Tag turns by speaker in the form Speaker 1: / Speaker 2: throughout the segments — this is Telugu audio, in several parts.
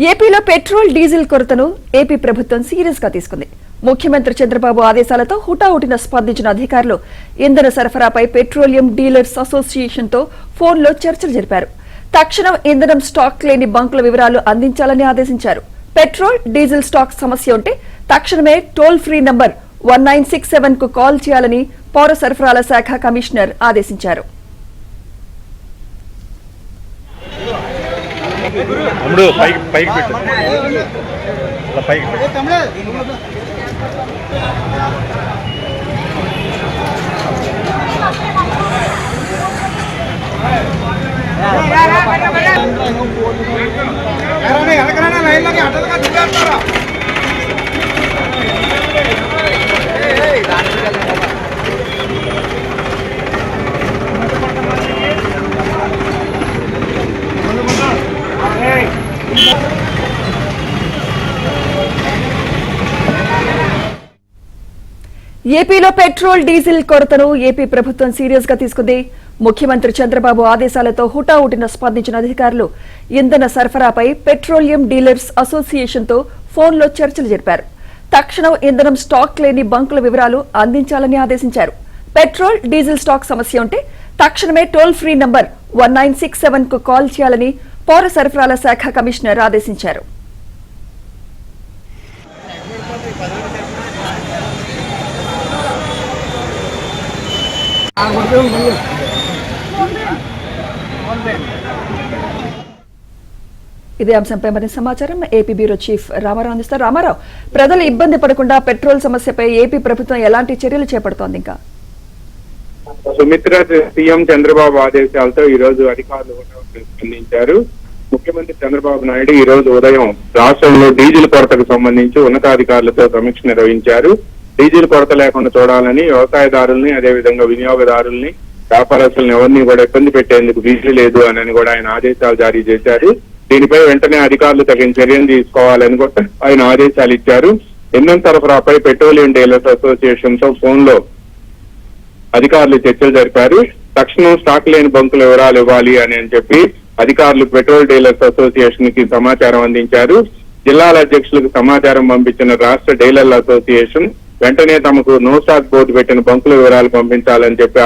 Speaker 1: ఏపీలో పెట్రోల్ డీజిల్ కొరతను ఏపీ ప్రభుత్వం సీరియస్ గా తీసుకుంది. ముఖ్యమంత్రి చంద్రబాబు ఆదేశాలతో హుటాహుటిన స్పందించిన అధికారులు ఇంధన సరఫరాపై పెట్రోలియం డీలర్స్ అసోసియేషన్ తో ఫోన్లో చర్చలు జరిపారు. తక్షణం ఇంధనం స్టాక్ లేని బంకుల వివరాలు అందించాలని ఆదేశించారు. పెట్రోల్ డీజిల్ స్టాక్ సమస్య ఉంటే తక్షణమే టోల్ ఫ్రీ నంబర్ 1967 కు కాల్ చేయాలని పౌర సరఫరాల శాఖ కమిషనర్ ఆదేశించారు. ఏపీలో పెట్రోల్ డీజిల్ కొరతను ఏపీ ప్రభుత్వం సీరియస్ గా తీసుకుంది. ముఖ్యమంత్రి చంద్రబాబు ఆదేశాలతో హుటాహుటిన స్పందించిన అధికారులు ఇంధన సరఫరాపై పెట్రోలియం డీలర్స్ అసోసియేషన్ తో ఫోన్లో చర్చలు జరిపారు. తక్షణం ఇంధనం స్టాక్ లేని బంకుల వివరాలు అందించాలని ఆదేశించారు. పెట్రోల్ డీజిల్ స్టాక్ సమస్య ఉంటే తక్షణమే టోల్ ఫ్రీ నంబర్ 1967 కు కాల్ చేయాలని పౌర సరఫరాల శాఖ కమిషనర్ ఆదేశించారు. ఇదే అంశంపై మరింత సమాచారం ఏపీ బ్యూరో చీఫ్ రామారావు అందిస్తారు. రామారావు, ప్రజలు ఇబ్బంది పడకుండా పెట్రోల్ సమస్యపై ఏపీ ప్రభుత్వం ఎలాంటి చర్యలు చేపడుతోంది? ఇంకా
Speaker 2: సుమిత్ర, సీఎం చంద్రబాబు ఆదేశాలతో ఈ రోజు అధికారులు స్పందించారు. ముఖ్యమంత్రి చంద్రబాబు నాయుడు ఈ రోజు ఉదయం రాష్ట్రంలో డీజిల్ కొరతకు సంబంధించి ఉన్నతాధికారులతో సమీక్ష నిర్వహించారు. డీజిల్ కొరత లేకుండా చూడాలని వ్యవసాయదారుల్ని, అదేవిధంగా వినియోగదారుల్ని, వ్యాపారస్తులను ఎవరిని కూడా ఇబ్బంది పెట్టేందుకు వీలు లేదు అని కూడా ఆయన ఆదేశాలు జారీ చేశారు. దీనిపై వెంటనే అధికారులు తగిన చర్యలు తీసుకోవాలని కూడా ఆయన ఆదేశాలు ఇచ్చారు. ఇంధన సరఫరాపై పెట్రోలియం డీలర్స్ అసోసియేషన్ తో ఫోన్ లో అధికారులు చర్చలు జరిపారు. తక్షణం స్టాక్ లేని బంకుల వివరాలు ఇవ్వాలి అని చెప్పి అధికారులు పెట్రోల్ డీలర్స్ అసోసియేషన్ కి సమాచారం అందించారు. జిల్లాల అధ్యక్షులకు సమాచారం పంపించిన రాష్ట్ర డీలర్ల అసోసియేషన్ వెంటనే తమకు నో స్టాక్ బోర్డు పెట్టిన బంకుల వివరాలు పంపించాలని చెప్పి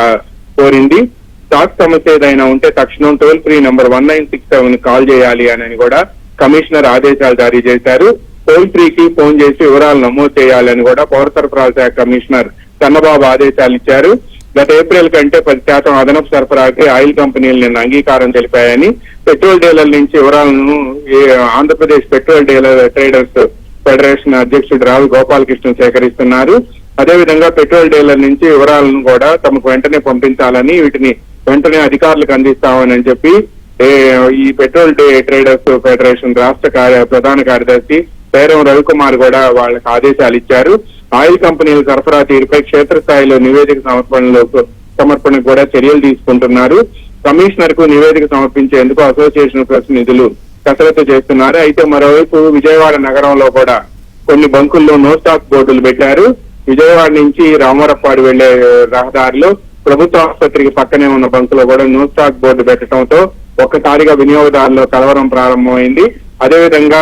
Speaker 2: కోరింది. స్టాక్ సమస్య ఏదైనా ఉంటే తక్షణం టోల్ ఫ్రీ నంబర్ 1967 కాల్ చేయాలి అని కూడా కమిషనర్ ఆదేశాలు జారీ చేశారు. టోల్ ఫ్రీకి ఫోన్ చేసి వివరాలు నమోదు చేయాలని కూడా పౌర సరఫరాల శాఖ కమిషనర్ చంద్రబాబు ఆదేశాలు ఇచ్చారు. గత ఏప్రిల్ కంటే 10% అదనపు సరఫరాకి ఆయిల్ కంపెనీలు నిన్న అంగీకారం తెలిపాయని, పెట్రోల్ డీలర్ల నుంచి వివరాలను Andhra Pradesh petrol dealer traders federation అధ్యక్షుడు రావి గోపాలకృష్ణ సేకరిస్తున్నారు. అదేవిధంగా పెట్రోల్ డీలర్ నుంచి వివరాలను కూడా తమకు వెంటనే పంపించాలని, వీటిని వెంటనే అధికారులకు అందిస్తామని చెప్పి ఈ పెట్రోల్ ట్రేడర్స్ ఫెడరేషన్ రాష్ట్ర ప్రధాన కార్యదర్శి పేరం రవికుమార్ కూడా వాళ్ళకి ఆదేశాలు ఇచ్చారు. ఆయిల్ కంపెనీల సరఫరా తీరుపై క్షేత్రస్థాయిలో నివేదిక సమర్పణకు కూడా చర్యలు తీసుకుంటున్నారు. కమిషనర్ కు నివేదిక సమర్పించేందుకు అసోసియేషన్ ప్రతినిధులు కసరత్తు చేస్తున్నారు. అయితే మరోవైపు విజయవాడ నగరంలో కూడా కొన్ని బంకుల్లో నో స్టాక్ బోర్డులు పెట్టారు. విజయవాడ నుంచి రామవరపాడు వెళ్లే రహదారిలో ప్రభుత్వ ఆసుపత్రికి పక్కనే ఉన్న బంకులో కూడా నో స్టాక్ బోర్డు పెట్టడంతో ఒక్కసారిగా వినియోగదారుల్లో కలవరం ప్రారంభమైంది. అదేవిధంగా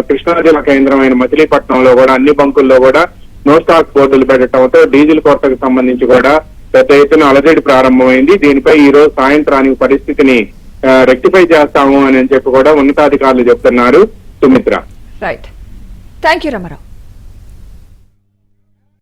Speaker 2: కృష్ణా జిల్లా కేంద్రమైన మచిలీపట్నంలో కూడా అన్ని బంకుల్లో కూడా నో స్టాక్ బోర్డులు పెట్టడంతో డీజిల్ కొరతకు సంబంధించి కూడా పెద్ద ఎత్తున అలజడి ప్రారంభమైంది. దీనిపై ఈ రోజు సాయంత్రానికి పరిస్థితిని రెక్టిఫై చేస్తాము అని చెప్పి కూడా ఉన్నతాధికారులు చెప్తున్నారు. Sumitra,
Speaker 1: right, thank you Ramarao.